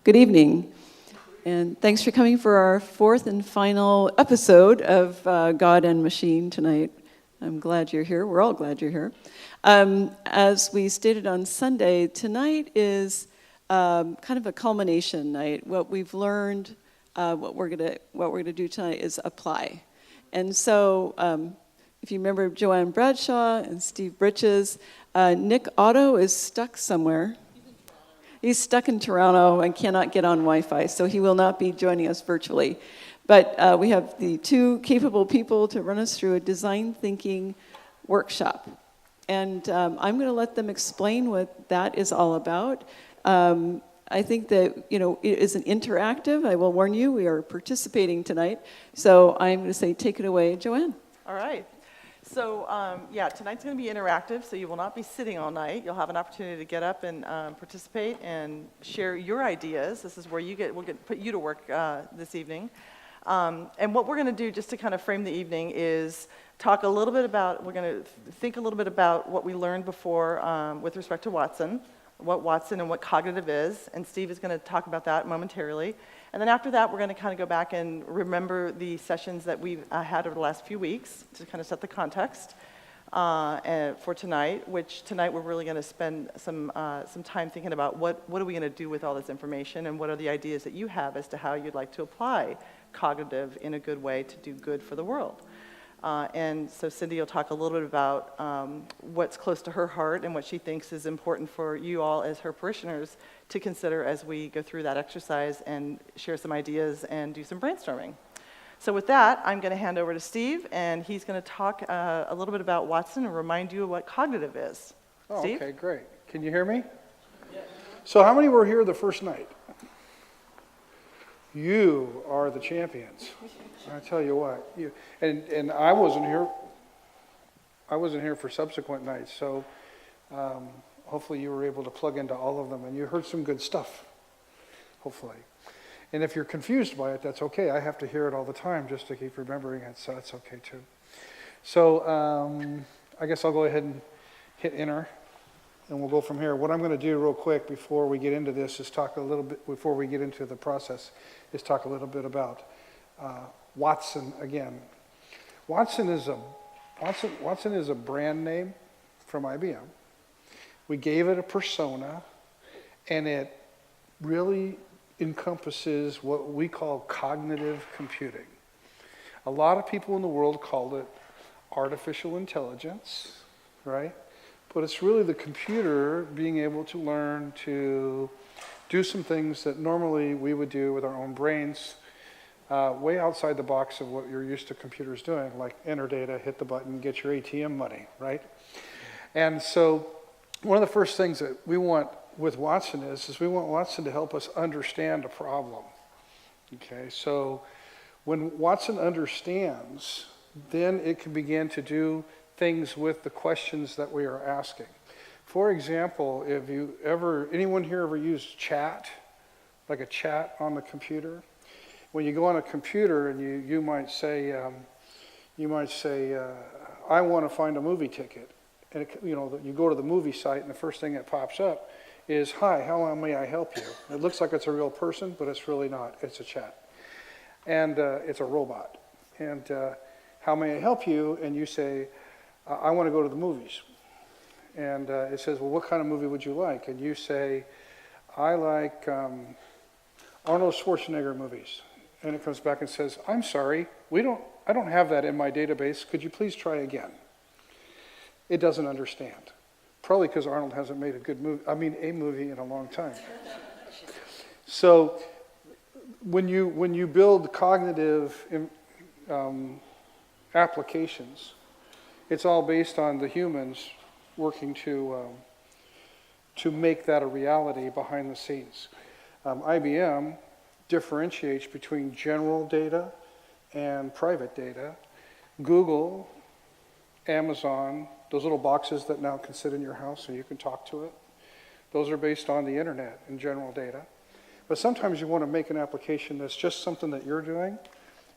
Good evening, and thanks for coming for our fourth and final episode of God and Machine tonight. I'm glad you're here. We're all glad you're here. As we stated on Sunday, tonight is kind of a culmination night. What we've learned, what we're gonna do tonight is apply. And so, if you remember Joanne Bradshaw and Steve Britches, Nick Otto is stuck somewhere. He's stuck in Toronto and cannot get on Wi-Fi, so he will not be joining us virtually. But we have the two capable people to run us through a design thinking workshop. And I'm going to let them explain what that is all about. I think that, it is an interactive. I will warn you, we are participating tonight. So I'm going to say, take it away, Joanne. All right. So, tonight's going to be interactive, so you will not be sitting all night. You'll have an opportunity to get up and participate and share your ideas. This is where we'll put you to work this evening. And what we're going to do, just to kind of frame the evening, is we're going to think a little bit about what we learned before with respect to Watson, what Watson and what cognitive is, and Steve is going to talk about that momentarily. And then after that, we're going to kind of go back and remember the sessions that we've had over the last few weeks to kind of set the context for tonight, which tonight we're really going to spend some time thinking about what are we going to do with all this information, and what are the ideas that you have as to how you'd like to apply cognitive in a good way to do good for the world. And so Cindy will talk a little bit about what's close to her heart and what she thinks is important for you all as her parishioners to consider as we go through that exercise and share some ideas and do some brainstorming. So with that, I'm going to hand over to Steve, and he's going to talk a little bit about Watson and remind you of what cognitive is. Oh, Steve? okay, great. Can you hear me? Yes. So how many were here the first night? You are the champions. I tell you what, and I wasn't here. I wasn't here for subsequent nights, so hopefully you were able to plug into all of them, and you heard some good stuff. Hopefully, and if you're confused by it, that's okay. I have to hear it all the time just to keep remembering it, so that's okay too. So I guess I'll go ahead and hit enter, and we'll go from here. What I'm going to do real quick before we get into this is talk a little bit before we get into the process. Is talk a little bit about Watson again. Watson is a brand name from IBM. We gave it a persona, and it really encompasses what we call cognitive computing. A lot of people in the world called it artificial intelligence, right? But it's really the computer being able to learn to do some things that normally we would do with our own brains, way outside the box of what you're used to computers doing, like enter data, hit the button, get your ATM money, right? And so one of the first things that we want with Watson is we want Watson to help us understand a problem. Okay, so when Watson understands, then it can begin to do things with the questions that we are asking. For example, if anyone here ever used chat, like a chat on the computer? When you go on a computer and you might say, I want to find a movie ticket. And you go to the movie site and the first thing that pops up is, hi, how may I help you? It looks like it's a real person, but it's really not. It's a chat. And it's a robot. And how may I help you? And you say, I want to go to the movies. And it says, well, what kind of movie would you like? And you say, I like Arnold Schwarzenegger movies. And it comes back and says, I'm sorry, I don't have that in my database. Could you please try again? It doesn't understand. Probably because Arnold hasn't made a movie in a long time. So when you build cognitive applications, it's all based on the humans working to make that a reality behind the scenes. IBM differentiates between general data and private data. Google, Amazon, those little boxes that now can sit in your house so you can talk to it, those are based on the internet and general data. But sometimes you want to make an application that's just something that you're doing,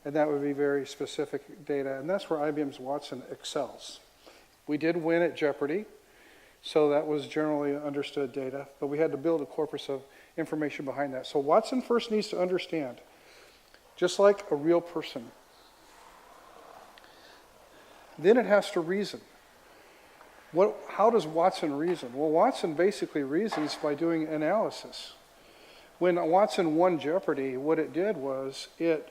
and that would be very specific data, and that's where IBM's Watson excels. We did win at Jeopardy, so that was generally understood data, but we had to build a corpus of information behind that. So Watson first needs to understand, just like a real person. Then it has to reason. How does Watson reason? Well, Watson basically reasons by doing analysis. When Watson won Jeopardy, what it did was it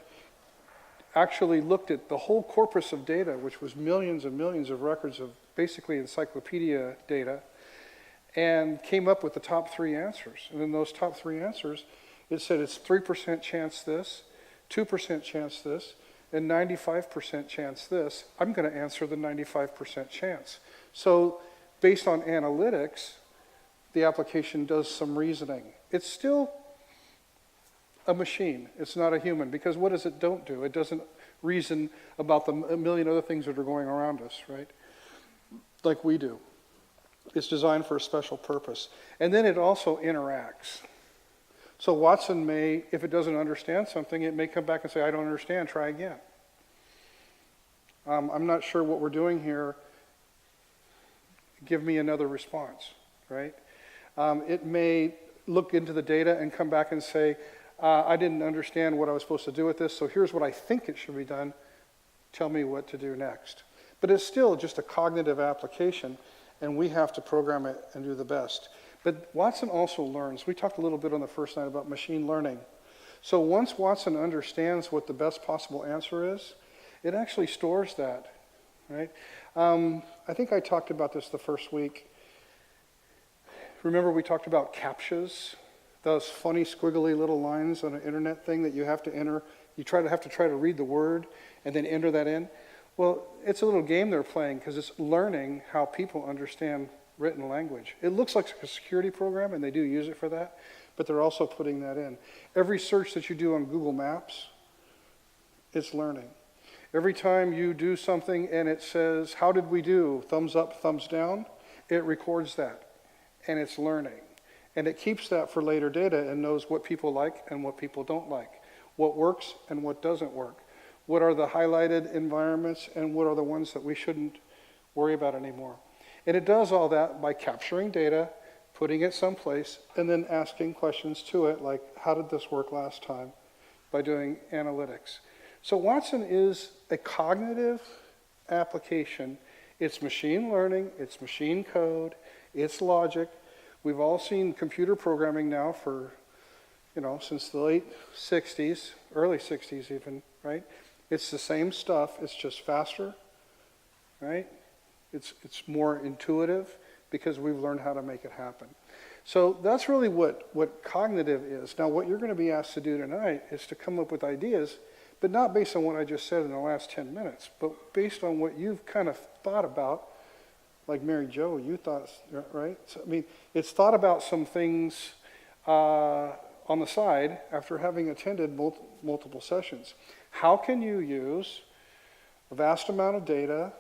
actually looked at the whole corpus of data, which was millions and millions of records of basically encyclopedia data, and came up with the top 3 answers. And in those top 3 answers, it said it's 3% chance this, 2% chance this, and 95% chance this. I'm going to answer the 95% chance. So based on analytics, the application does some reasoning. It's still a machine. It's not a human, because what does it don't do? It doesn't reason about the a million other things that are going around us, right? Like we do. It's designed for a special purpose. And then it also interacts. So Watson may, if it doesn't understand something, it may come back and say, I don't understand, try again. I'm not sure what we're doing here. Give me another response, right? It may look into the data and come back and say, I didn't understand what I was supposed to do with this, so here's what I think it should be done. Tell me what to do next. But it's still just a cognitive application, and we have to program it and do the best. But Watson also learns. We talked a little bit on the first night about machine learning. So once Watson understands what the best possible answer is, it actually stores that, right? I think I talked about this the first week. Remember we talked about CAPTCHAs, those funny squiggly little lines on an internet thing that you have to enter. You have to try to read the word and then enter that in. Well, it's a little game they're playing because it's learning how people understand written language. It looks like a security program, and they do use it for that, but they're also putting that in. Every search that you do on Google Maps, it's learning. Every time you do something and it says, how did we do? Thumbs up, thumbs down, it records that, and it's learning. And it keeps that for later data and knows what people like and what people don't like, what works and what doesn't work, what are the highlighted environments and what are the ones that we shouldn't worry about anymore. And it does all that by capturing data, putting it someplace, and then asking questions to it like, how did this work last time, by doing analytics. So Watson is a cognitive application. It's machine learning, it's machine code, it's logic. We've all seen computer programming now for, since the late 60s, early 60s even, right? It's the same stuff, it's just faster, right? It's more intuitive because we've learned how to make it happen. So that's really what cognitive is. Now what you're going to be asked to do tonight is to come up with ideas, but not based on what I just said in the last 10 minutes, but based on what you've kind of thought about, like Mary Jo, you thought, right? So, it's thought about some things on the side after having attended multiple sessions. How can you use a vast amount of data,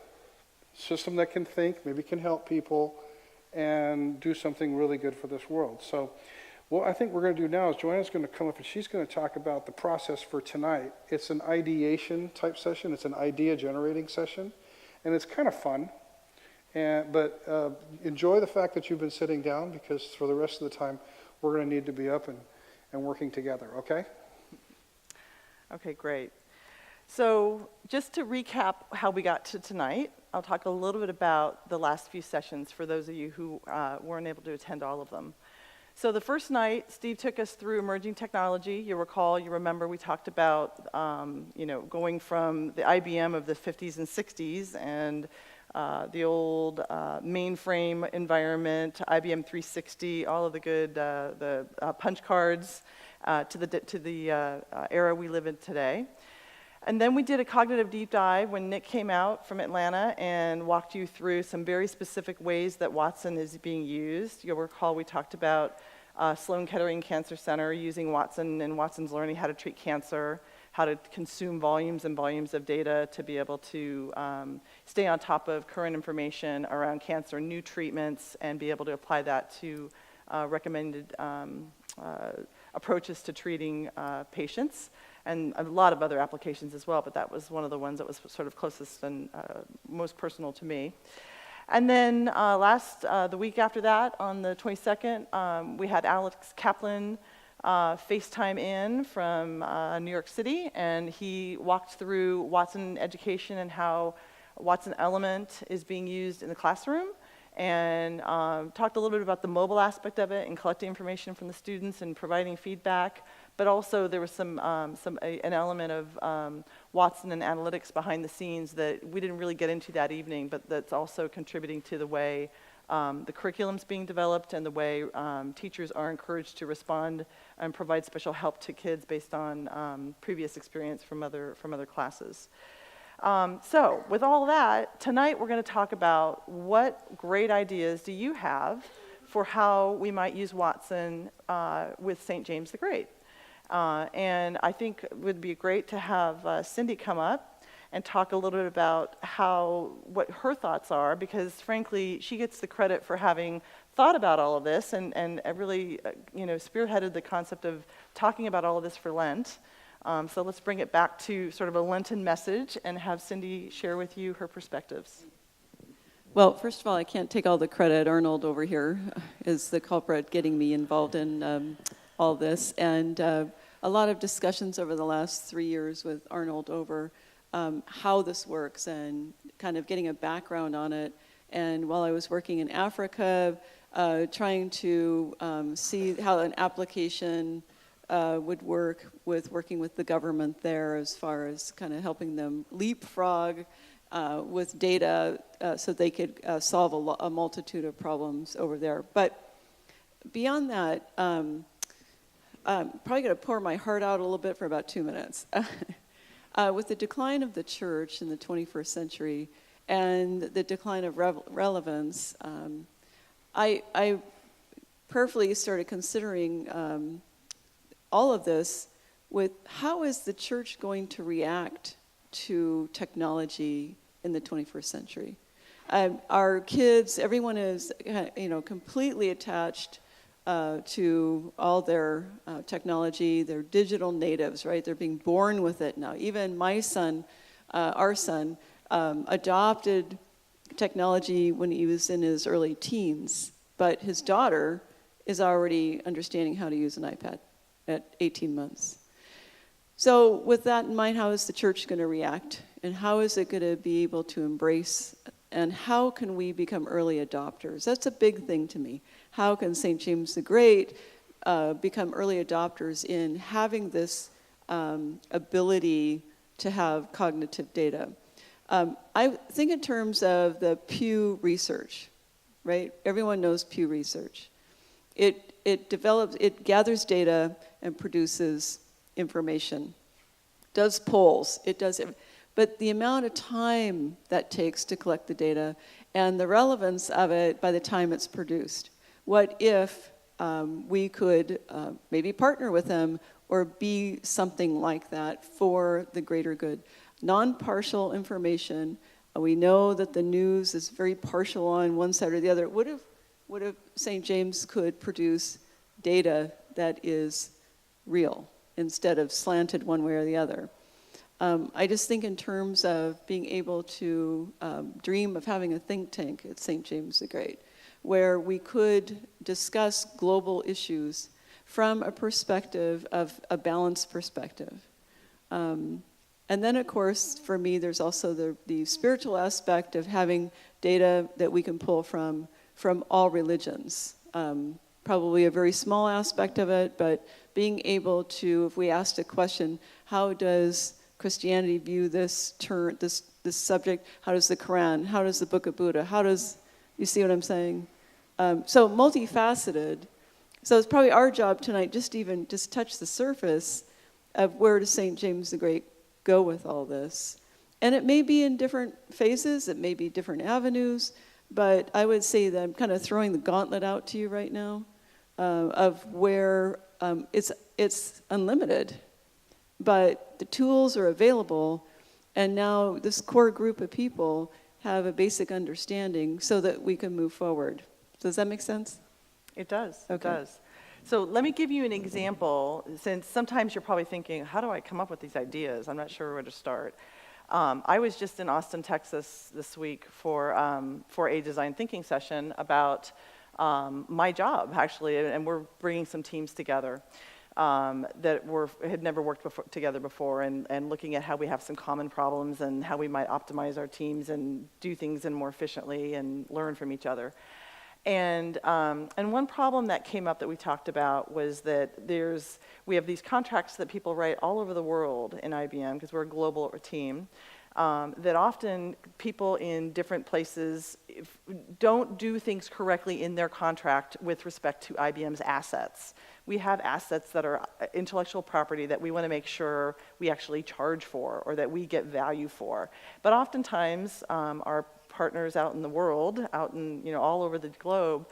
system that can think, maybe can help people, and do something really good for this world? So what I think we're going to do now is Joanna's going to come up and she's going to talk about the process for tonight. It's an ideation type session. It's an idea generating session, and it's kind of fun. But enjoy the fact that you've been sitting down, because for the rest of the time, we're going to need to be up and working together, okay? Okay, great. So just to recap how we got to tonight, I'll talk a little bit about the last few sessions for those of you who weren't able to attend all of them. So the first night, Steve took us through emerging technology. You remember we talked about, going from the IBM of the 50s and 60s and the old mainframe environment, IBM 360, all of the good the punch cards, to the era we live in today. And then we did a cognitive deep dive when Nick came out from Atlanta and walked you through some very specific ways that Watson is being used. You'll recall we talked about Sloan Kettering Cancer Center using Watson and Watson's learning how to treat cancer, how to consume volumes and volumes of data to be able to stay on top of current information around cancer, new treatments, and be able to apply that to recommended approaches to treating patients, and a lot of other applications as well, but that was one of the ones that was sort of closest and most personal to me. And then the week after that, on the 22nd, we had Alex Kaplan FaceTime in from New York City, and he walked through Watson education and how Watson Element is being used in the classroom, and talked a little bit about the mobile aspect of it and collecting information from the students and providing feedback. But also there was an element of Watson and analytics behind the scenes that we didn't really get into that evening, but that's also contributing to the way the curriculum's being developed and the way teachers are encouraged to respond and provide special help to kids based on previous experience from other classes. So with all that, tonight we're going to talk about what great ideas do you have for how we might use Watson with St. James the Great. And I think it would be great to have Cindy come up and talk a little bit about what her thoughts are, because frankly, she gets the credit for having thought about all of this and really, spearheaded the concept of talking about all of this for Lent. So let's bring it back to sort of a Lenten message and have Cindy share with you her perspectives. Well, first of all, I can't take all the credit. Arnold over here is the culprit getting me involved in all this. And a lot of discussions over the last 3 years with Arnold over how this works and kind of getting a background on it. And while I was working in Africa, trying to see how an application would work with working with the government there as far as kind of helping them leapfrog with data so they could solve a multitude of problems over there. But beyond that, I'm probably going to pour my heart out a little bit for about 2 minutes. With the decline of the church in the 21st century and the decline of relevance, I prayerfully started considering all of this with how is the church going to react to technology in the 21st century? Our kids, everyone is completely attached to all their technology. They're digital natives, right? They're being born with it now. Even my son, our son, adopted technology when he was in his early teens, but his daughter is already understanding how to use an iPad at 18 months. So with that in mind, how is the church going to react? And how is it going to be able to embrace? And how can we become early adopters? That's a big thing to me. How can St. James the Great become early adopters in having this ability to have cognitive data? I think in terms of the Pew Research, right? Everyone knows Pew Research. It gathers data and produces information, does polls, but the amount of time that takes to collect the data and the relevance of it by the time it's produced. What if we could maybe partner with them or be something like that for the greater good? Non-partial information. We know that the news is very partial on one side or the other. What if St. James could produce data that is real instead of slanted one way or the other? I just think in terms of being able to dream of having a think tank at St. James the Great, where we could discuss global issues from a perspective of a balanced perspective. And then, of course, for me, there's also the spiritual aspect of having data that we can pull from all religions. Probably a very small aspect of it, but being able to, if we asked a question, how does Christianity view this subject? How does the Quran? How does the Book of Buddha? You see what I'm saying? So multifaceted. So it's probably our job tonight just touch the surface of where does St. James the Great go with all this. And it may be in different phases, it may be different avenues, but I would say that I'm kind of throwing the gauntlet out to you right now of where it's unlimited, but the tools are available, and now this core group of people have a basic understanding so that we can move forward. Does that make sense? It does. Okay. It does. So let me give you an example, since sometimes you're probably thinking, how do I come up with these ideas? I'm not sure where to start. I was just in Austin, Texas this week for a design thinking session about my job, actually, and we're bringing some teams together that had never worked together before, and looking at how we have some common problems and how we might optimize our teams and do things more efficiently and learn from each other. And one problem that came up that we talked about was that we have these contracts that people write all over the world in IBM, because we're a global team, that often people in different places don't do things correctly in their contract with respect to IBM's assets. We have assets that are intellectual property that we want to make sure we actually charge for or that we get value for. But oftentimes, our partners out in the world, all over the globe,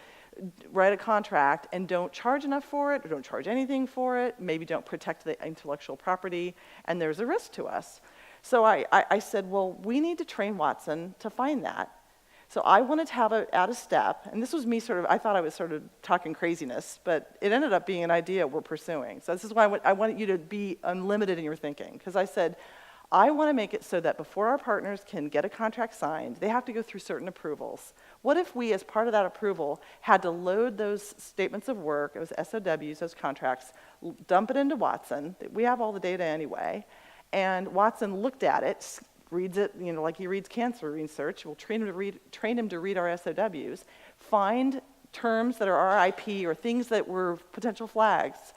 write a contract and don't charge enough for it, or don't charge anything for it, maybe don't protect the intellectual property, and there's a risk to us. So I said, well, we need to train Watson to find that. So I wanted to add a step, and this was me I thought I was sort of talking craziness, but it ended up being an idea we're pursuing. So this is why I wanted you to be unlimited in your thinking, because I said, I want to make it so that before our partners can get a contract signed, they have to go through certain approvals. What if we, as part of that approval, had to load those statements of work, those SOWs, those contracts, dump it into Watson? We have all the data anyway, and Watson looked at it, reads it, like he reads cancer research. We'll train him to read our SOWs, find terms that are our IP or things that were potential flags,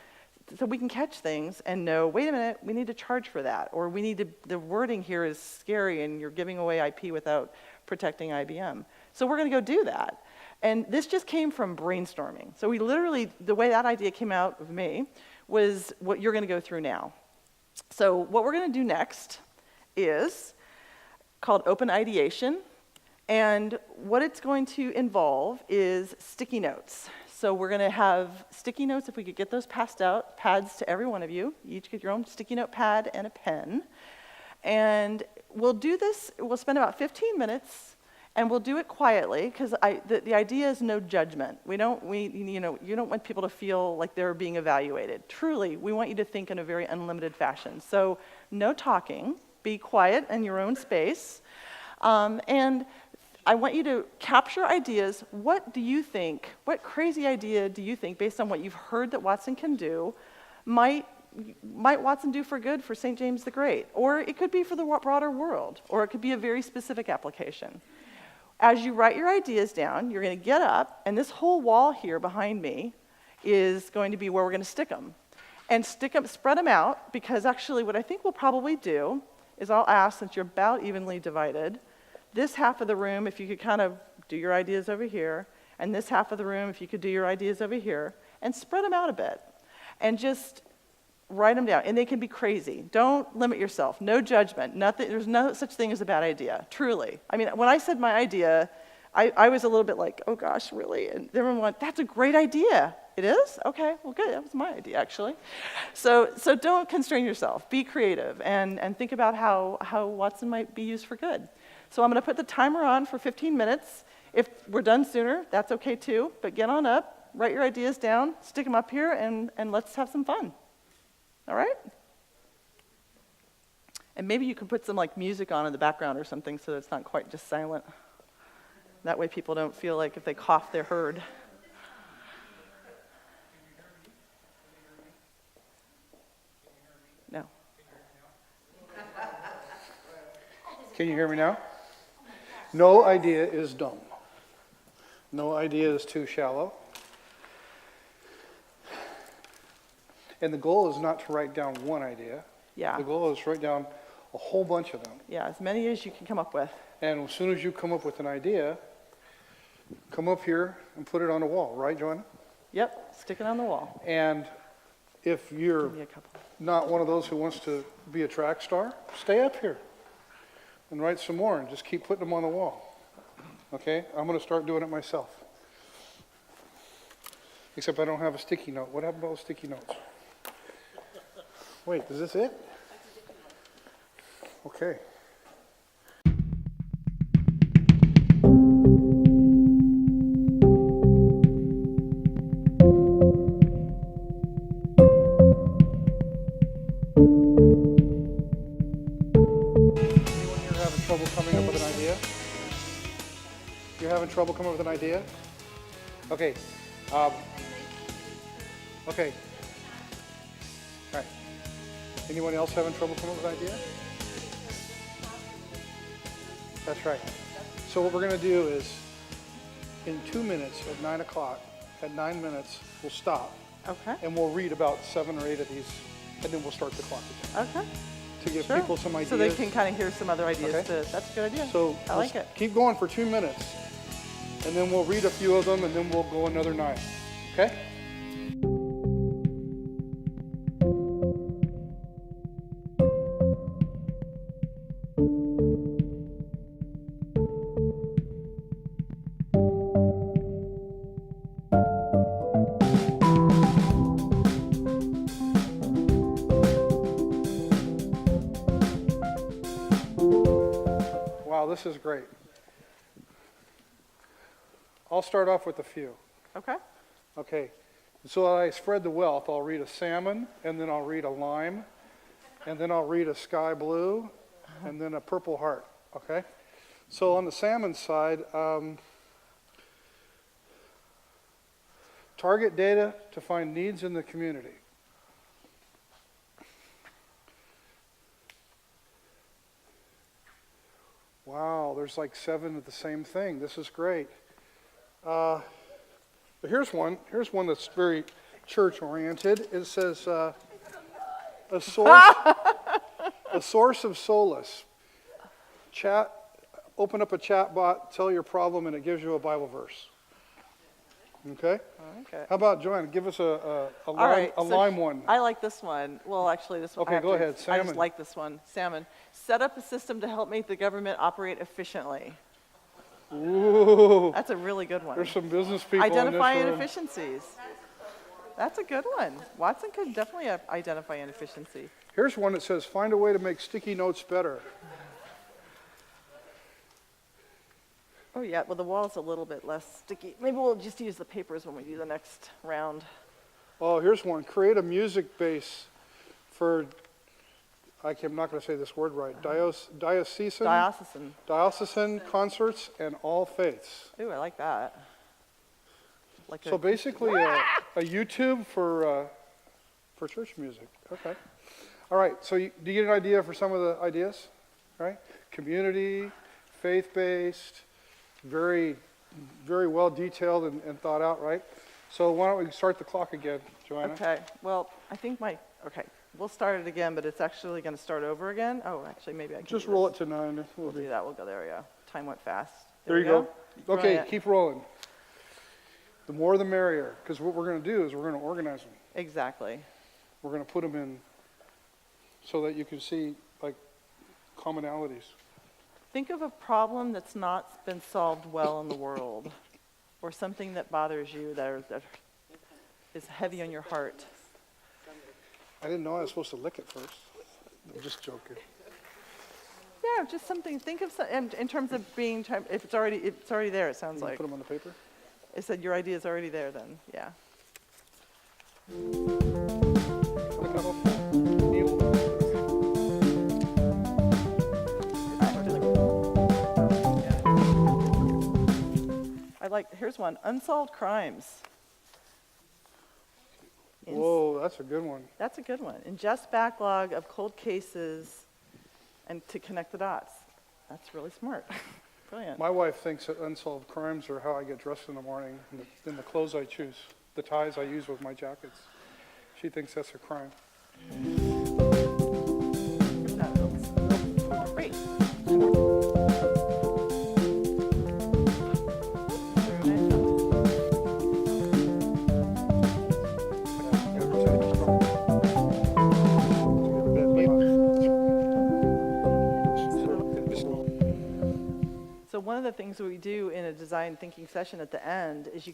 so we can catch things and know, wait a minute, we need to charge for that, or the wording here is scary and you're giving away IP without protecting IBM. So we're going to go do that. And this just came from brainstorming. So we literally, the way that idea came out of me was what you're going to go through now. So what we're going to do next is called open ideation, and what it's going to involve is sticky notes. So we're going to have sticky notes, if we could get those passed out, pads to every one of you. You each get your own sticky note pad and a pen. And we'll do this, we'll spend about 15 minutes, and we'll do it quietly, because the idea is no judgment. You don't want people to feel like they're being evaluated. Truly, we want you to think in a very unlimited fashion. So no talking, be quiet in your own space, and I want you to capture ideas. What do you think, what crazy idea do you think, based on what you've heard that Watson can do, might Watson do for good for St. James the Great? Or it could be for the broader world, or it could be a very specific application. As you write your ideas down, you're going to get up, and this whole wall here behind me is going to be where we're going to stick them. And spread them out, because actually what I think we'll probably do is I'll ask, since you're about evenly divided, this half of the room, if you could kind of do your ideas over here, and this half of the room, if you could do your ideas over here, and spread them out a bit, and just write them down. And they can be crazy. Don't limit yourself. No judgment. Nothing. There's no such thing as a bad idea, truly. I mean, when I said my idea, I was a little bit like, oh gosh, really? And everyone went, that's a great idea. It is? Okay, well good, that was my idea actually. So don't constrain yourself, be creative, and think about how Watson might be used for good. So I'm gonna put the timer on for 15 minutes. If we're done sooner, that's okay too, but get on up, write your ideas down, stick them up here, and let's have some fun. All right? And maybe you can put some music on in the background or something so that it's not quite just silent. That way people don't feel like if they cough, they're heard. No. Can you hear me now? No idea is dumb. No idea is too shallow. And the goal is not to write down one idea. Yeah. The goal is to write down a whole bunch of them. Yeah, as many as you can come up with. And as soon as you come up with an idea, come up here and put it on the wall, right, Joanna? Yep, stick it on the wall. And if you're Give me a couple. not one of those who wants to be a track star, stay up here and write some more and just keep putting them on the wall. Okay? I'm going to start doing it myself. Except I don't have a sticky note. What happened to those sticky notes? Wait, is this it? Okay. having trouble coming up with an idea? Okay. Okay. All right. Anyone else having trouble coming up with an idea? That's right. So what we're going to do is, in 2 minutes at 9 o'clock, at 9 minutes, we'll stop. Okay. And we'll read about 7 or 8 of these, and then we'll start the clock again. Okay. To give Sure. people some ideas. So they can kind of hear some other ideas Okay. too. That's a good idea. So I like it. keep going for 2 minutes, and then we'll read a few of them, and then we'll go another 9. Okay? Wow, this is great. I'll start off with a few. Okay. Okay, so I spread the wealth. I'll read a salmon, and then I'll read a lime, and then I'll read a sky blue, and then a purple heart, okay? So on the salmon side, target data to find needs in the community. Wow, there's like 7 of the same thing. This is great. But here's one that's very church-oriented. It says, a source of solace. Open up a chat bot, tell your problem, and it gives you a Bible verse. Okay? Okay. How about Joanne? Give us a All right, lime one. I like this one. Well, actually, this one. Okay, go ahead. I Salmon. just like this one. Salmon. Set up a system to help make the government operate efficiently. Ooh, That's a really good one. there's some business people Identify in this room. inefficiencies. That's a good one. Watson could definitely identify inefficiency. Here's one that says, find a way to make sticky notes better. Oh yeah, well the wall's a little bit less sticky. Maybe we'll just use the papers when we do the next round. Oh, here's one. Create a music base for, I'm not going to say this word right, diocesan concerts and all faiths. Ooh, I like that. Like So basically a YouTube for church music. Okay. All right, so do you get an idea for some of the ideas? All right? Community, faith-based, very, very well detailed and thought out, right? So why don't we start the clock again, Joanna? Okay, well, I think okay, we'll start it again, but it's actually going to start over again. Oh, actually, maybe I can Just do roll this. it to 9. We'll do that, we'll go there, yeah. Time went fast. There you we go. Okay, Brilliant. keep rolling. The more the merrier, because what we're going to do is we're going to organize them. Exactly. We're going to put them in so that you can see, like, commonalities. Think of a problem that's not been solved well in the world, or something that bothers you that is heavy on your heart. I didn't know I was supposed to lick it first. I'm just joking. Yeah, just something. Think of in terms of being. If it's already there. It sounds You like. put them on the paper? It said your idea is already there. Then, yeah. Here's one. Unsolved crimes. Whoa, that's a good one. That's a good one. Ingest backlog of cold cases and to connect the dots. That's really smart. Brilliant. My wife thinks that unsolved crimes are how I get dressed in the morning and the clothes I choose, the ties I use with my jackets. She thinks that's a crime. Great. So one of the things that we do in a design thinking session at the end is you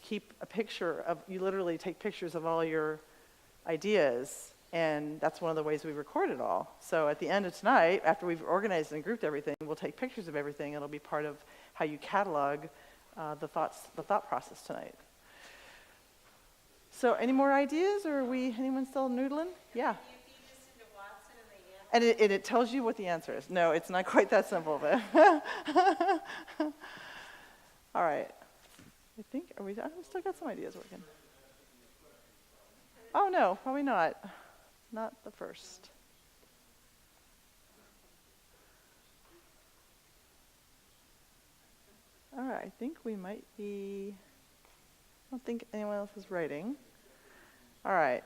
literally take pictures of all your ideas, and that's one of the ways we record it all. So at the end of tonight, after we've organized and grouped everything, we'll take pictures of everything. It'll be part of how you catalog the thought process tonight. So any more ideas, or anyone still noodling? Yeah. And it tells you what the answer is. No, it's not quite that simple, but All right. I think, I've still got some ideas working. Oh, no, probably not. Not the first. All right, I think we might be, I don't think anyone else is writing. All right.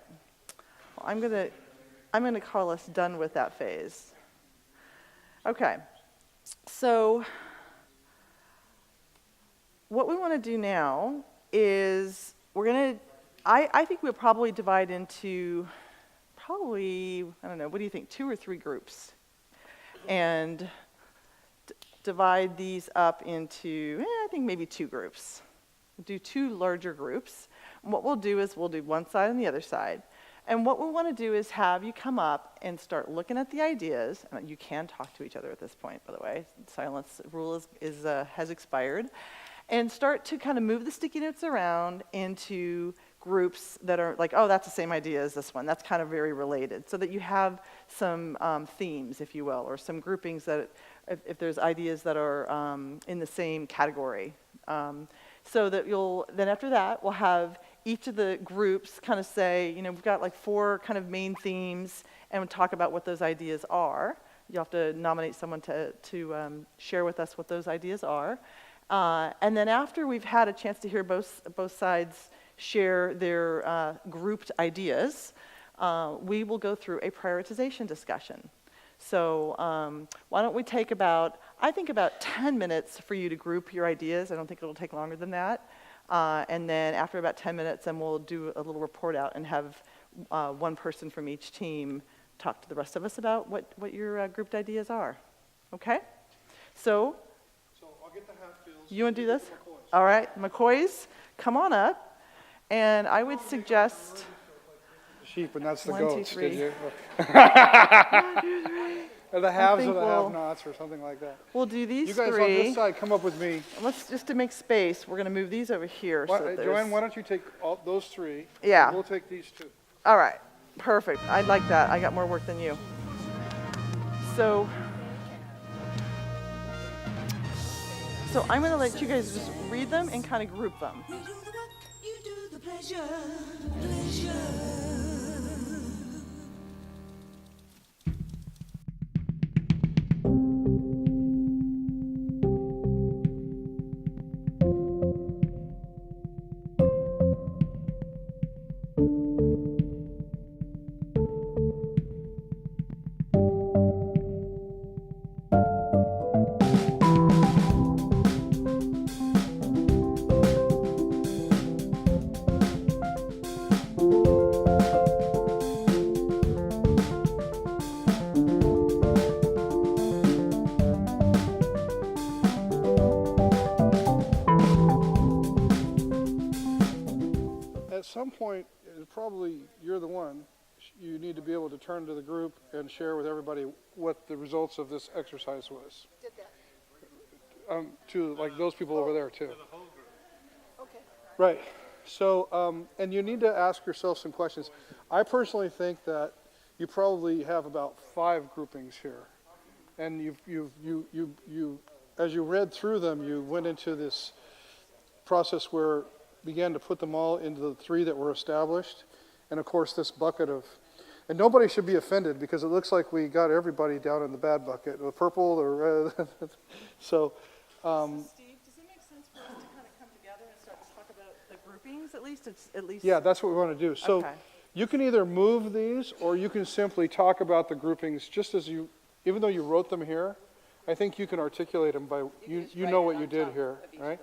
Well, I'm gonna call us done with that phase. Okay. So what we want to do now is I think we'll probably divide into I don't know, what do you think, 2 or 3 groups? And divide these up into, I think maybe 2 groups. We'll do 2 larger groups. And what we'll do is we'll do one side and the other side. And what we want to do is have you come up and start looking at the ideas. And you can talk to each other at this point, by the way. Silence rule has expired. And start to kind of move the sticky notes around into groups that are like, oh, that's the same idea as this one. That's kind of very related. So that you have some themes, if you will, or some groupings that, if there's ideas that are in the same category. So that then after that, we'll have each of the groups kind of say, we've got like 4 kind of main themes, and we'll talk about what those ideas are. You'll have to nominate someone to share with us what those ideas are. And then after we've had a chance to hear both sides share their grouped ideas, we will go through a prioritization discussion. So why don't we take about 10 minutes for you to group your ideas. I don't think it'll take longer than that. And then after about 10 minutes, then we'll do a little report out and have one person from each team talk to the rest of us about what your grouped ideas are. Okay? So I'll get the Hatfields. You want to do this? All right, McCoys, come on up. And I would suggest Sheep, and that's the 1, 2, goats. 3. Did you? Or the haves or the have-nots or something like that. We'll do these You guys 3. on this side, come up with me. Just to make space, we're going to move these over here. Joanne, why don't you take those 3? Yeah. And we'll take these 2. All right, perfect. I like that. I got more work than you. So I'm going to let you guys just read them and kind of group them. You do the work, you do the pleasure. At some point, probably you're the one, you need to be able to turn to the group and share with everybody what the results of this exercise was. Did that. To like those people over there too. Okay. Right. So, and you need to ask yourself some questions. I personally think that you probably have about 5 groupings here, and you as you read through them, you went into this process where began to put them all into the 3 that were established, and of course this bucket of, and nobody should be offended because it looks like we got everybody down in the bad bucket, the purple, the red. So. Steve, does it make sense for us to kind of come together and start to talk about the groupings at least? Yeah, that's what we want to do. So Okay. you can either move these or you can simply talk about the groupings just as you, even though you wrote them here, I think you can articulate them by, you know what you did here, right?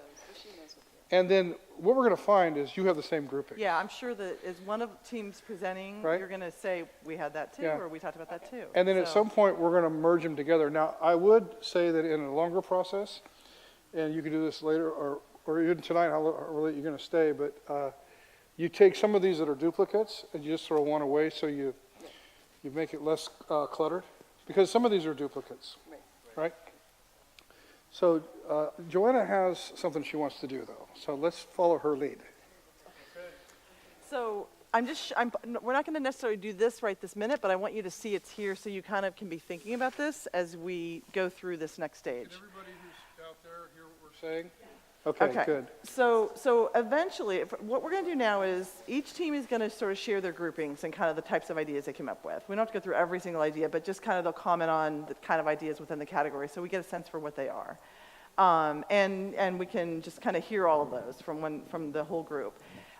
And then what we're going to find is you have the same grouping. Yeah, I'm sure that as one of the teams presenting, Right. you're going to say, we had that too, Yeah. or we talked about that too. And then at So- some point, we're going to merge them together. Now, I would say that in a longer process, and you can do this later, or even tonight, how late you're going to stay, but you take some of these that are duplicates, and you just throw one away so you make it less cluttered, because some of these are duplicates, right? So Joanna has something she wants to do, though, so let's follow her lead. So we're not going to necessarily do this right this minute, but I want you to see it's here so you kind of can be thinking about this as we go through this next stage. Did everybody who's out there hear what we're saying? Okay, good. So eventually, what we're going to do now is each team is going to sort of share their groupings and kind of the types of ideas they came up with. We don't have to go through every single idea, but just kind of they'll comment on the kind of ideas within the category so we get a sense for what they are. And we can just kind of hear all of those from the whole group.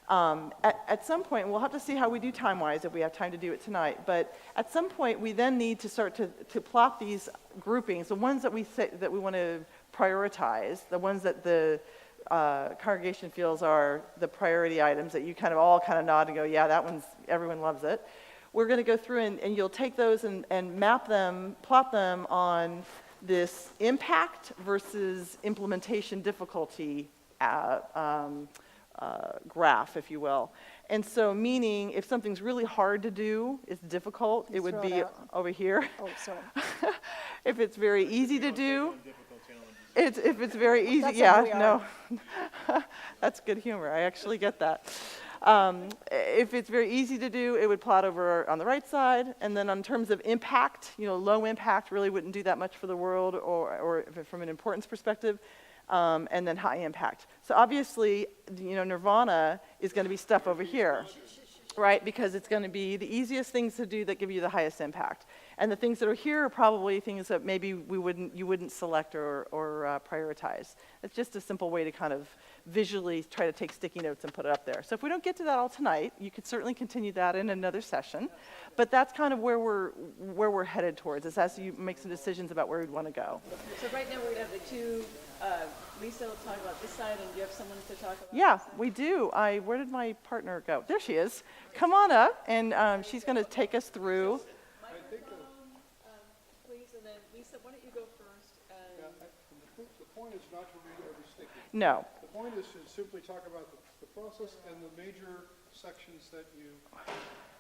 At some point, we'll have to see how we do time-wise if we have time to do it tonight, but at some point we then need to start to plot these groupings, the ones that we say that we want to prioritize, the ones that the congregation feels are the priority items that you kind of all kind of nod and go, yeah, that one's, everyone loves it. We're going to go through and you'll take those and map them, plot them on this impact versus implementation difficulty graph, if you will. And so meaning if something's really hard to do, it's difficult, it would be over here. Oh, sorry. If it's very easy to do, if it's very easy, That's yeah, how we are. no. That's good humor, I actually get that. If it's very easy to do, it would plot over on the right side, and then in terms of impact, low impact really wouldn't do that much for the world, or if from an importance perspective, and then high impact. So obviously, nirvana is going to be stuff over here, right? Because it's going to be the easiest things to do that give you the highest impact. And the things that are here are probably things that maybe you wouldn't select or prioritize. It's just a simple way to kind of visually try to take sticky notes and put it up there. So if we don't get to that all tonight, you could certainly continue that in another session. But that's kind of where we're headed towards, is as you make some decisions about where we'd want to go. So right now we're going to have the two, Lisa will talk about this side, and do you have someone to talk about? Yeah, we do. Where did my partner go? There she is. Come on up, and she's going to take us through. Please, and then Lisa, why don't you go first? The point is not to read every sticky. No. The point is to simply talk about the process and the major sections that you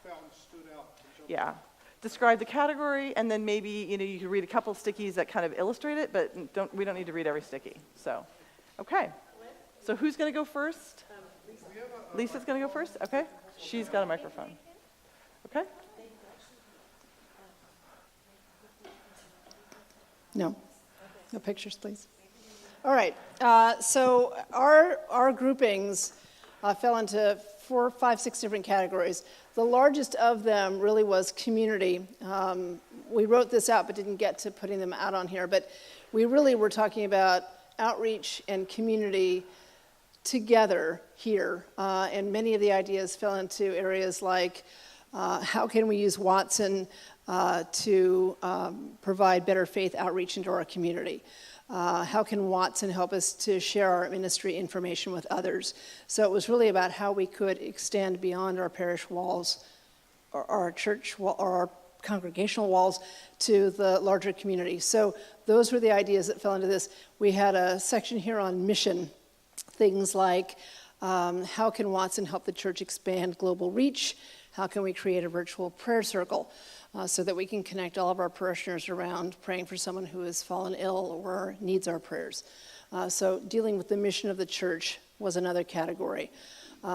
found stood out. Yeah. Describe the category, and then maybe you could read a couple of stickies that kind of illustrate it, but we don't need to read every sticky. So, okay. So who's going to go first? Lisa's going to go first? Okay. She's got a microphone. Okay. No pictures, please. All right. So our groupings fell into 4, 5, 6 different categories. The largest of them really was community. We wrote this out but didn't get to putting them out on here, but we really were talking about outreach and community together here, and many of the ideas fell into areas like how can we use Watson to provide better faith outreach into our community? How can Watson help us to share our ministry information with others? So it was really about how we could extend beyond our parish walls, or our church or our congregational walls, to the larger community. So those were the ideas that fell into this. We had a section here on mission, things like how can Watson help the church expand global reach? How can we create a virtual prayer circle so that we can connect all of our parishioners around praying for someone who has fallen ill or needs our prayers? So dealing with the mission of the church was another category.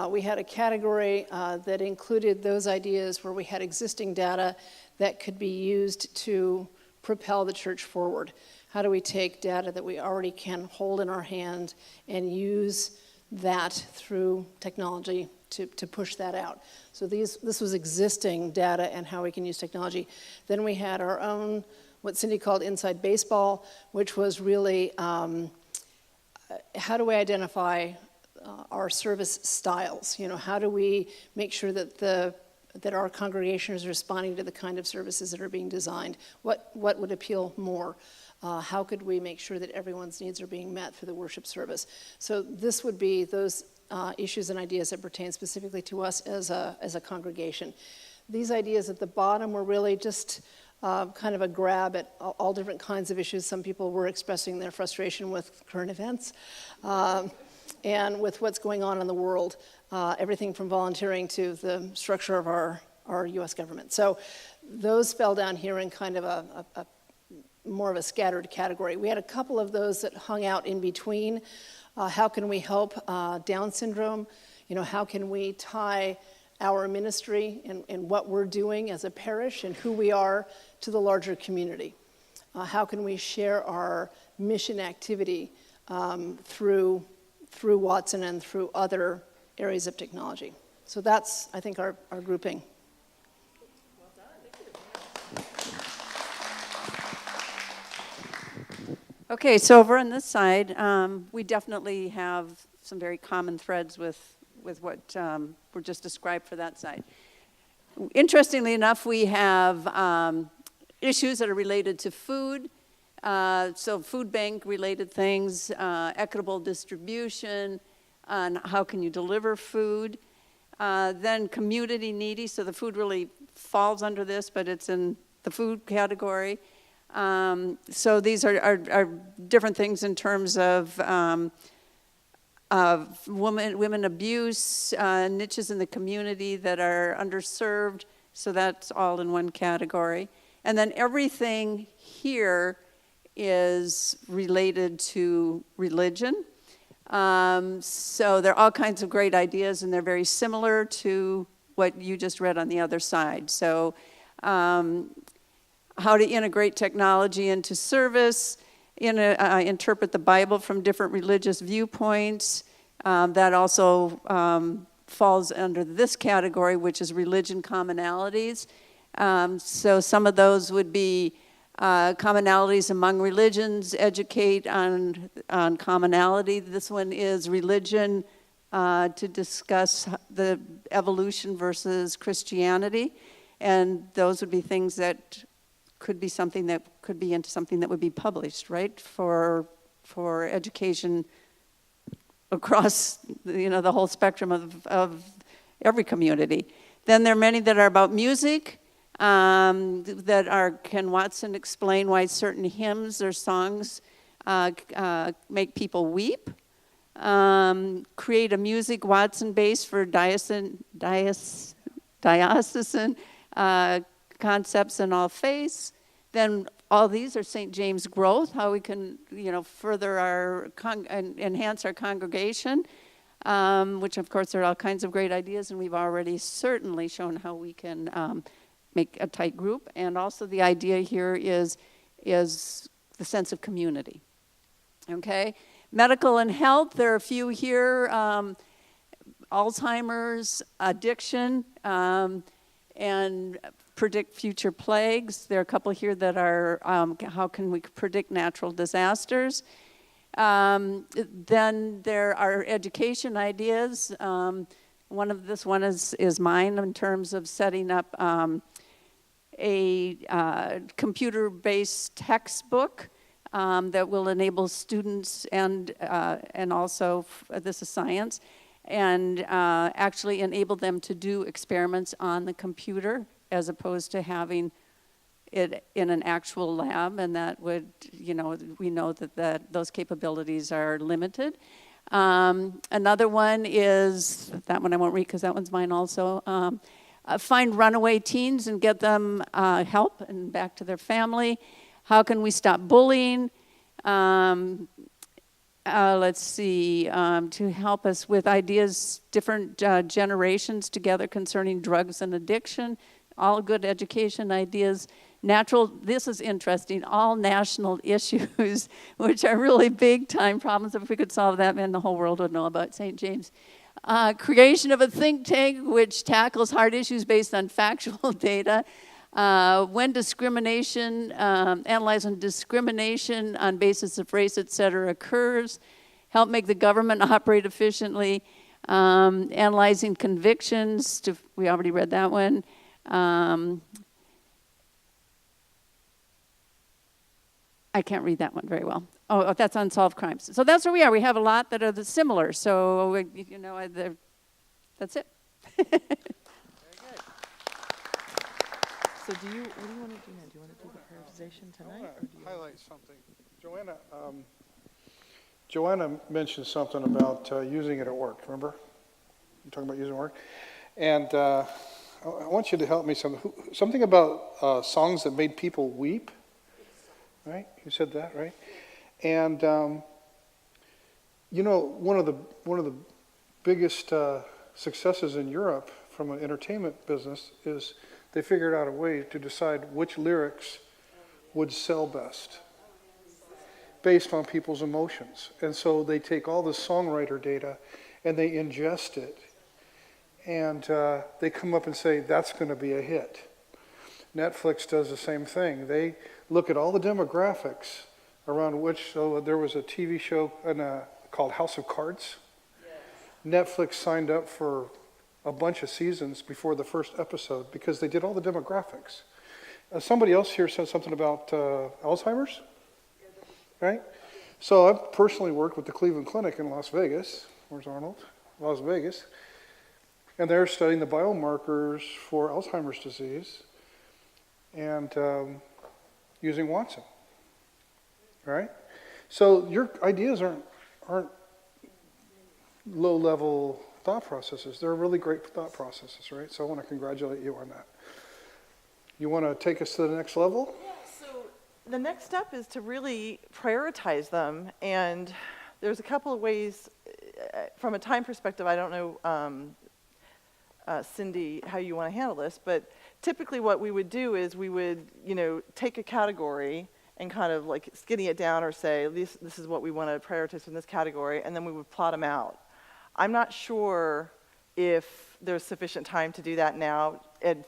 We had a category that included those ideas where we had existing data that could be used to propel the church forward. How do we take data that we already can hold in our hand and use that through technology to push that out? So this was existing data and how we can use technology. Then we had our own, what Cindy called Inside Baseball, which was really how do we identify our service styles? How do we make sure that our congregation is responding to the kind of services that are being designed? What would appeal more? How could we make sure that everyone's needs are being met through the worship service? So this would be those issues and ideas that pertain specifically to us as a congregation. These ideas at the bottom were really just kind of a grab at all different kinds of issues. Some people were expressing their frustration with current events and with what's going on in the world, everything from volunteering to the structure of our U.S. government. So those fell down here in kind of a more of a scattered category. We had a couple of those that hung out in between. How can we help Down syndrome? How can we tie our ministry and what we're doing as a parish and who we are to the larger community? How can we share our mission activity through through Watson and through other areas of technology. So that's, I think, our grouping. Okay, so over on this side, we definitely have some very common threads with what were just described for that side. Interestingly enough, we have issues that are related to food, so food bank related things, equitable distribution, on how can you deliver food, then community needy, so the food really falls under this, but it's in the food category. So these are different things in terms of women abuse, niches in the community that are underserved, so that's all in one category. And then everything here is related to religion. So there are all kinds of great ideas, and they're very similar to what you just read on the other side. So how to integrate technology into service, interpret the Bible from different religious viewpoints. That also falls under this category, which is religion commonalities. So some of those would be commonalities among religions, educate on commonality. This one is religion to discuss the evolution versus Christianity. And those would be things that could be something that could be into something that would be published, right, for education across, the whole spectrum of every community. Then there are many that are about music, that are, can Watson explain why certain hymns or songs make people weep? Create a music Watson base for diocesan concepts in all faiths. Then all these are St. James growth, how we can, further and enhance our congregation, which of course are all kinds of great ideas, and we've already certainly shown how we can make a tight group. And also the idea here is the sense of community. Okay, medical and health, there are a few here, Alzheimer's, addiction, and predict future plagues. There are a couple here that are how can we predict natural disasters. Then there are education ideas. This one is mine in terms of setting up a computer-based textbook that will enable students and also this is science, and actually enable them to do experiments on the computer as opposed to having it in an actual lab, and that would, we know that those capabilities are limited. Another one is, that one I won't read because that one's mine also, find runaway teens and get them help and back to their family. How can we stop bullying? Let's see, to help us with ideas, different generations together concerning drugs and addiction, all good education ideas. This is interesting, all national issues, which are really big time problems. If we could solve that, man, the whole world would know about St. James. Creation of a think tank which tackles hard issues based on factual data. When discrimination, analyzing discrimination on basis of race, et cetera, occurs. Help make the government operate efficiently. Analyzing convictions, we already read that one. I can't read that one very well. Oh, that's unsolved crimes. So that's where we are. We have a lot that are similar. So, that's it. Very good. So what do you want to do now? Do you want to do the prioritization tonight? I want to highlight something. Joanna mentioned something about using it at work, remember? You're talking about using it at work? And I want you to help me something about songs that made people weep, right? You said that, right? And one of the biggest successes in Europe from an entertainment business is they figured out a way to decide which lyrics would sell best. based on people's emotions. And so they take all the songwriter data and they ingest it. And they come up and say, that's going to be a hit. Netflix does the same thing. They look at all the demographics around which, so there was a TV show called House of Cards. Yes. Netflix signed up for a bunch of seasons before the first episode because they did all the demographics. Somebody else here said something about Alzheimer's, right? So I've personally worked with the Cleveland Clinic in Las Vegas. Where's Arnold? Las Vegas. And they're studying the biomarkers for Alzheimer's disease and using Watson, right? So your ideas aren't low-level thought processes. They're really great thought processes, right? So I want to congratulate you on that. You want to take us to the next level? Yeah, so the next step is to really prioritize them. And there's a couple of ways, from a time perspective, I don't know, Cindy, how you want to handle this, but typically what we would do is we would, take a category and kind of like skinny it down or say, this is what we want to prioritize in this category, and then we would plot them out. I'm not sure if there's sufficient time to do that now and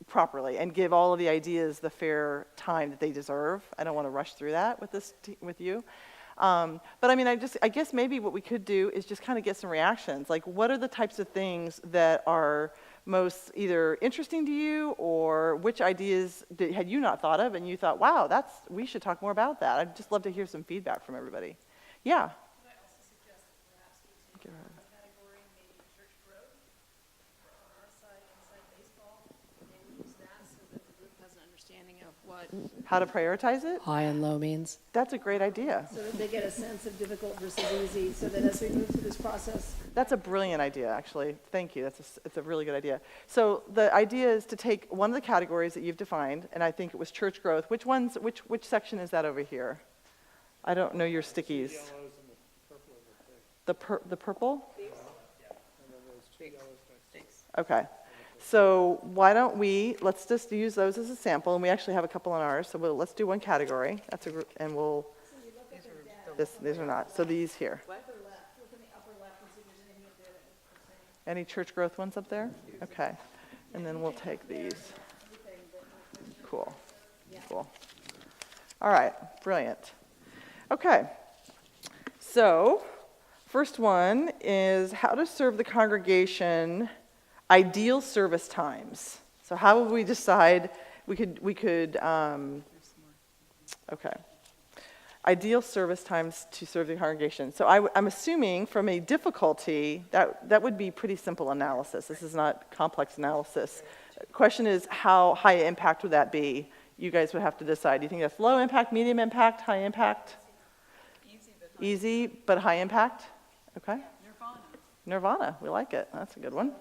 properly and give all of the ideas the fair time that they deserve. I don't want to rush through that with you. But I mean, I guess maybe what we could do is just kind of get some reactions. Like, what are the types of things that are most either interesting to you, or which ideas had you not thought of and you thought, wow, we should talk more about that. I'd just love to hear some feedback from everybody. Yeah. Could I also suggest that perhaps we take a category, maybe church growth, on our side, inside baseball, and use that so that the group has an understanding of what How to prioritize it? high and low means? That's a great idea. So that they get a sense of difficult versus easy, so that as we move through this process. That's a brilliant idea, actually. Thank you. It's a really good idea. So the idea is to take one of the categories that you've defined, and I think it was church growth. Which section is that over here? I don't know your stickies. The purple? Okay. So why don't let's just use those as a sample, and we actually have a couple on ours, so let's do one category. And we'll, these are not. So these here. Any church growth ones up there? Okay. And then we'll take these. Cool. Cool. All right. Brilliant. Okay. So first one is how to serve the congregation, ideal service times. So how would we decide we could okay. Ideal service times to serve the congregation. So I'm assuming from a difficulty, that would be pretty simple analysis. This is not complex analysis. Question is, how high impact would that be? You guys would have to decide. Do you think that's low impact, medium impact, high impact? Easy, but high impact? Okay. Nirvana, we like it. That's a good one.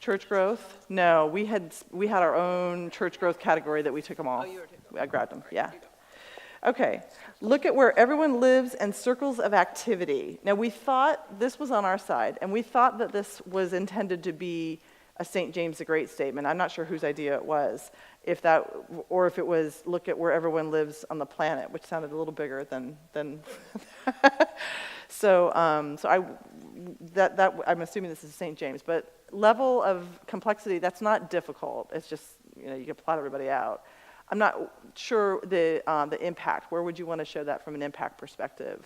Church growth? No, we had our own church growth category that we took them all. Oh, you were taking them. I grabbed them, yeah. Okay, look at where everyone lives and circles of activity. Now, we thought this was on our side, and we thought that this was intended to be a St. James the Great statement. I'm not sure whose idea it was, if it was look at where everyone lives on the planet, which sounded a little bigger than So I'm assuming this is St. James, but level of complexity, that's not difficult. It's just, you can plot everybody out. I'm not sure the impact. Where would you want to show that from an impact perspective?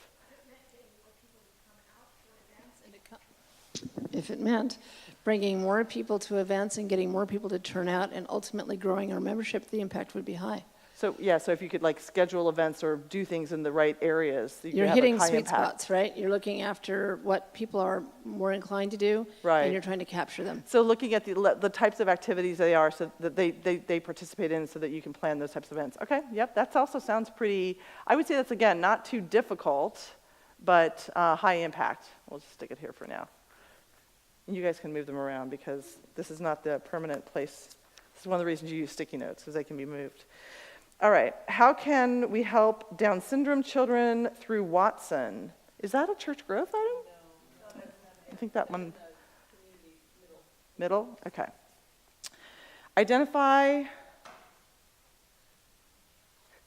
If it meant bringing more people to events and getting more people to turn out and ultimately growing our membership, the impact would be high. So if you could schedule events or do things in the right areas, you're hitting sweet spots, right? You're looking after what people are more inclined to do, right, and you're trying to capture them. So looking at the types of activities they are, so that they participate in, so that you can plan those types of events. Okay, yep, that also sounds pretty. I would say that's again not too difficult, but high impact. We'll just stick it here for now. And you guys can move them around because this is not the permanent place. This is one of the reasons you use sticky notes, because they can be moved. All right, how can we help Down syndrome children through Watson? Is that a church growth item? No. I think that one. Middle? Okay.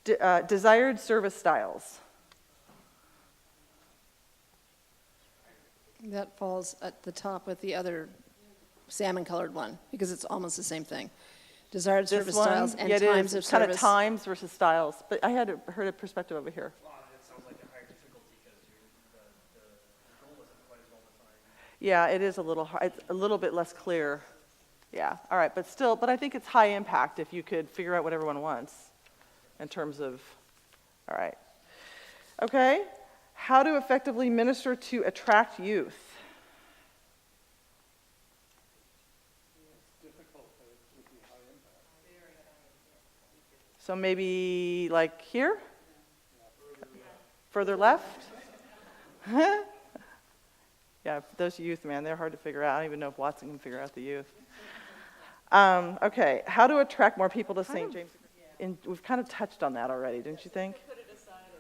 Desired service styles. That falls at the top with the other salmon-colored one, because it's almost the same thing. Desired This service one, styles and yeah, it is. times of It's kind of service. times versus styles, but I heard a perspective over here. It sounds like a higher difficulty because the goal isn't quite as well defined. Yeah, it is it's a little bit less clear. Yeah, all right, but I think it's high impact if you could figure out what everyone wants in terms of, all right. Okay, how to effectively minister to attract youth. So maybe like here? Further left? Yeah, those youth, man, they're hard to figure out. I don't even know if Watson can figure out the youth. Okay, how to attract more people to St. James? We've kind of touched on that already, didn't you think?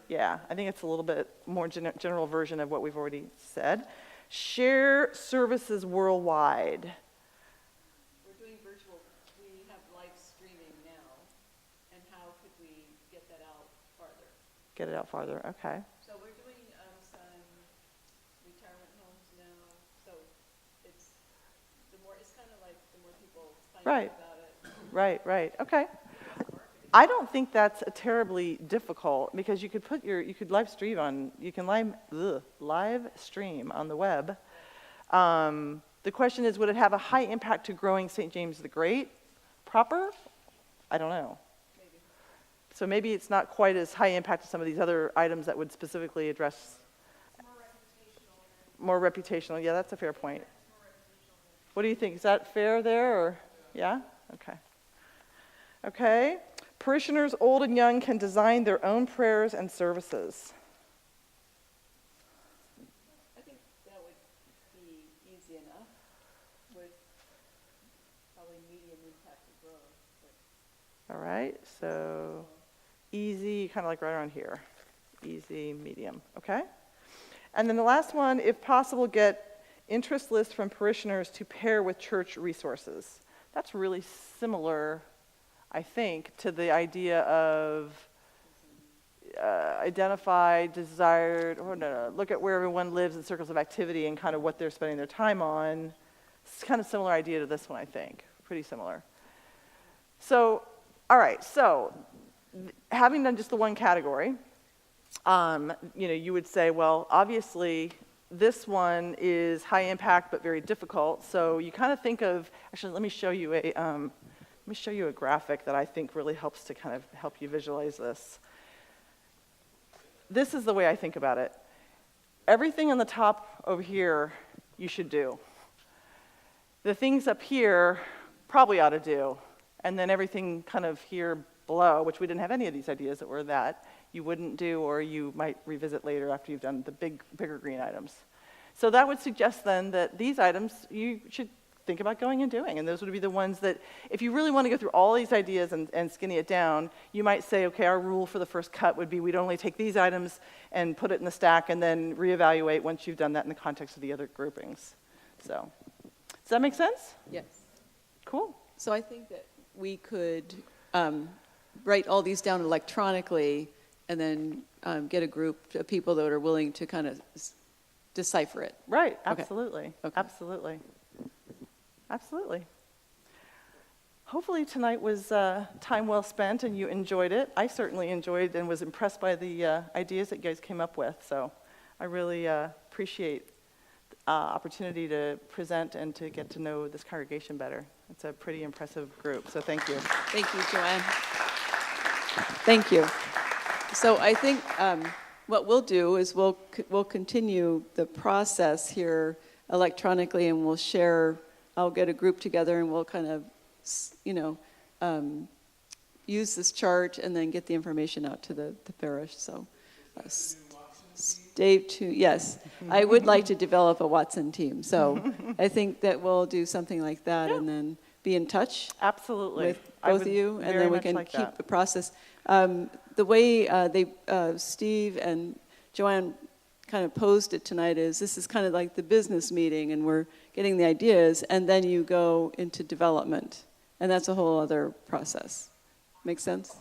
Yeah, I think it's a little bit more general version of what we've already said. Share services worldwide. We're doing virtual, we have live streaming now, and how could we get that out farther? Get it out farther, okay. So we're doing some retirement homes now, so it's kind of like the more people find out Right. about it. Right, okay. I don't think that's a terribly difficult, because you could live stream on, live stream on the web. The question is, would it have a high impact to growing St. James the Great proper? I don't know. So maybe it's not quite as high impact as some of these other items that would specifically address. More reputational, yeah, that's a fair point. What do you think? Is that fair there, or, yeah? Okay. Okay. Parishioners, old and young, can design their own prayers and services. I think that would be easy enough with probably medium impact to growth. But All right, so easy, kind of like right around here. Easy, medium, okay? And then the last one, if possible, get interest lists from parishioners to pair with church resources. That's really similar, I think, to the idea of identify, desired, look at where everyone lives in circles of activity and kind of what they're spending their time on. It's kind of similar idea to this one, I think. Pretty similar. So, all right, so having done just the one category, you would say, well, obviously, this one is high impact but very difficult. So you kind of think of, actually, let me show you a graphic that I think really helps to kind of help you visualize this. This is the way I think about it. Everything on the top over here, you should do. The things up here, probably ought to do. And then everything kind of here below, which we didn't have any of these ideas that were that, you wouldn't do, or you might revisit later after you've done the bigger green items. So that would suggest then that these items you should think about going and doing, and those would be the ones that, if you really want to go through all these ideas and skinny it down, you might say, okay, our rule for the first cut would be we'd only take these items and put it in the stack and then reevaluate once you've done that in the context of the other groupings. So, does that make sense? Yes. Cool. So I think that we could write all these down electronically and then get a group of people that are willing to kind of decipher it. Right, Okay. absolutely. Okay. Absolutely. Absolutely. Hopefully tonight was time well spent and you enjoyed it. I certainly enjoyed and was impressed by the ideas that you guys came up with. So I really appreciate the opportunity to present and to get to know this congregation better. It's a pretty impressive group, so thank you. Thank you, Joanne. Thank you. So I think what we'll do is we'll continue the process here electronically, and we'll share. I'll get a group together, and we'll kind of, use this chart and then get the information out to the parish. So, stay tuned. Yes, I would like to develop a Watson team. So I think that we'll do something like that, and then be in touch. Absolutely. With I both would of you, and very then we much can like keep that. the process. The way Steve and Joanne kind of posed it tonight is this is kind of like the business meeting, and we're getting the ideas, and then you go into development, and that's a whole other process. Make sense?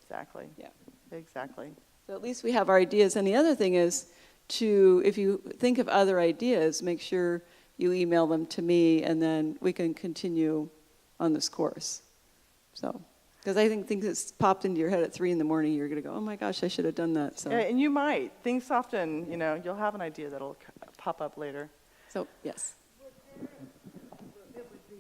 Exactly. Yeah. Exactly. So at least we have our ideas. And the other thing is to, if you think of other ideas, make sure you email them to me, and then we can continue on this course. So, because I think things that's popped into your head at 3 in the morning, you're going to go, oh my gosh, I should have done that. So, Yeah, and you might. Things often, you'll have an idea that'll pop up later. so yes. It would be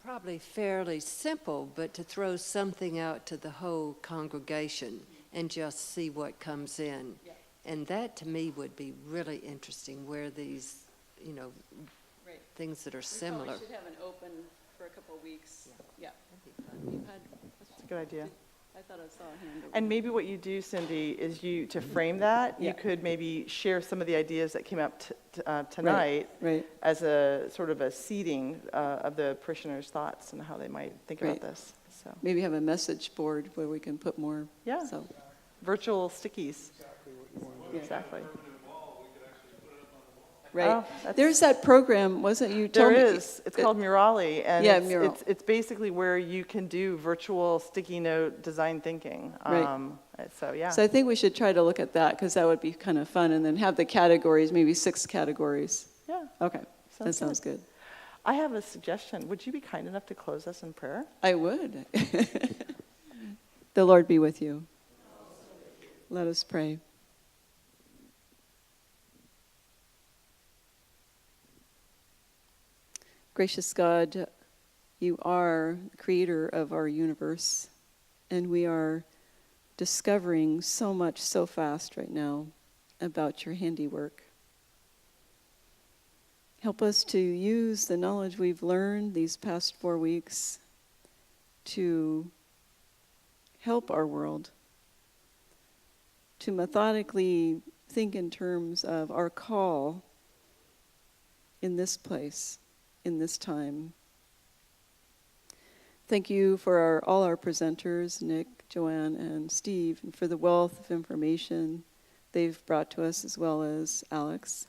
probably fairly simple, but to throw something out to the whole congregation and just see what comes in. Yeah. And that to me would be really interesting, where these, Right. things that are similar. We should have an open for a couple of weeks. Yeah. That's a good idea. I thought I saw a hand over And maybe what you do, Cindy, is to frame that, Yeah. you could maybe share some of the ideas that came up tonight Right. as a sort of a seeding of the parishioners' thoughts and how they might think Right. about this. So, Maybe have a message board where we can put more. yeah, So, virtual stickies. Exactly. right. Oh, that's- There's that program, wasn't you There told me? is. It's called Murali, and Yeah, it's, Mural. it's basically where you can do virtual sticky note design thinking. Right. So yeah. So I think we should try to look at that, because that would be kind of fun, and then have the categories, maybe 6 categories. Yeah. Okay, that Sounds sounds good. I have a suggestion. Would you be kind enough to close us in prayer? I would. The Lord be with you. Let us pray. Gracious God, you are the creator of our universe, and we are discovering so much so fast right now about your handiwork. Help us to use the knowledge we've learned these past 4 weeks to help our world, to methodically think in terms of our call in this place, in this time. Thank you for all our presenters, Nick, Joanne, and Steve, and for the wealth of information they've brought to us, as well as Alex.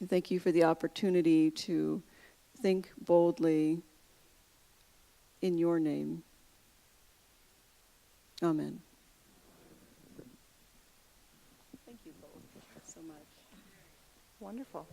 And thank you for the opportunity to think boldly in your name. Amen. Thank you both so much. Wonderful.